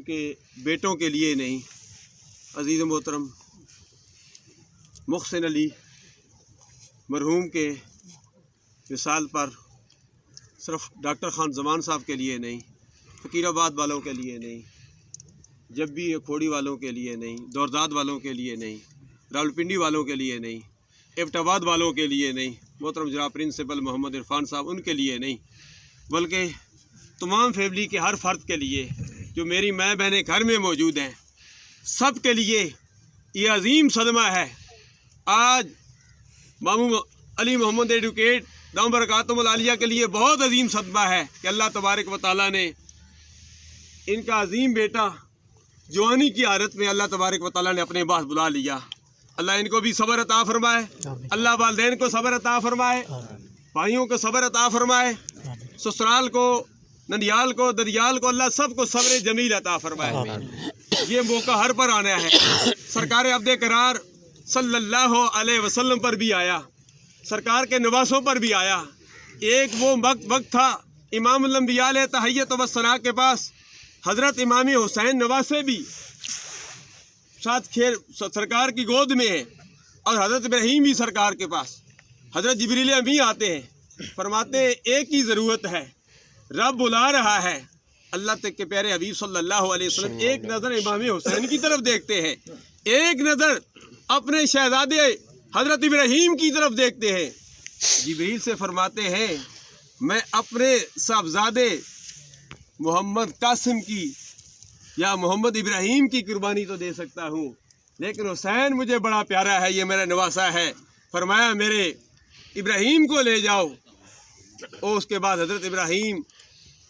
मरहूम के बेटों के लिए नहीं, अज़ीज़ मोहतरम मुहसिन अली मरहूम के विसाल पर सिर्फ डॉक्टर ख़ान ज़मान साहब के लिए नहीं, फ़कीराबाद वालों के लिए नहीं, जब भी खोड़ी वालों के लिए नहीं, दौरदाद वालों के लिए नहीं, रावलपिंडी वालों के लिए नहीं, एबटाबाद वालों के लिए नहीं, मोहतरम जनाब प्रिंसिपल मोहम्मद इरफान साहब उनके लिए नहीं, बल्कि तमाम फैमिली के हर फ़र्द के लिए जो मेरी माँ बहनें घर में मौजूद हैं, सब के लिए ये अजीम सदमा है। आज मामू अली मोहम्मद एडवोकेट दाम बरकातुहुल आलिया के लिए बहुत अजीम सदमा है कि अल्लाह तबारक व तआला ने इनका अजीम बेटा जवानी की हालत में अल्लाह तबारक व तआला ने अपने पास बुला लिया। अल्लाह इनको भी सब्र अता फरमाए, अल्लाह वालिदैन को सब्र अता फरमाए, भाइयों को सब्र अता फरमाए, ससुराल को, ननियाल को, दरियाल को अल्लाह सबको सब्र जमील अता फरमाए। ये मौका हर पर आना है। सरकार अब्दे करार सल्लल्लाहु अलैहि वसल्लम पर भी आया, सरकार के नवासों पर भी आया। एक वो वक्त था इमामुल अंबिया अलैहि तहय्युत व सना के पास हज़रत इमाम हुसैन नवासे भी साथ खेर सरकार की गोद में है, और हज़रत इब्राहीम भी सरकार के पास। हज़रत जिब्रील अमी आते हैं, फरमाते हैं एक ही ज़रूरत है, रब बुला रहा है। अल्लाह तक के प्यारे हबीब सल्लल्लाहु अलैहि वसल्लम एक नज़र इमाम हुसैन की तरफ देखते हैं, एक नज़र अपने शहजादे हज़रत इब्राहीम की तरफ देखते हैं। जिब्रील से फरमाते हैं मैं अपने साहबजादे मोहम्मद कासिम की या मोहम्मद इब्राहीम की कुर्बानी तो दे सकता हूँ, लेकिन हुसैन मुझे बड़ा प्यारा है, ये मेरा नवासा है। फरमाया मेरे इब्राहीम को ले जाओ। और उसके बाद हज़रत इब्राहीम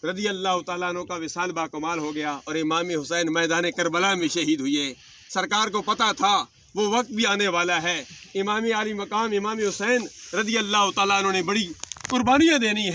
रज़ी अल्लाह तआला अन्हु का विसाल बाकमाल हो गया और इमाम हुसैन मैदान करबला में शहीद हुए। सरकार को पता था वो वक्त भी आने वाला है, इमाम आली मकाम इमाम हुसैन रज़ी अल्लाह तआला अन्हु ने बड़ी कुर्बानियाँ देनी है।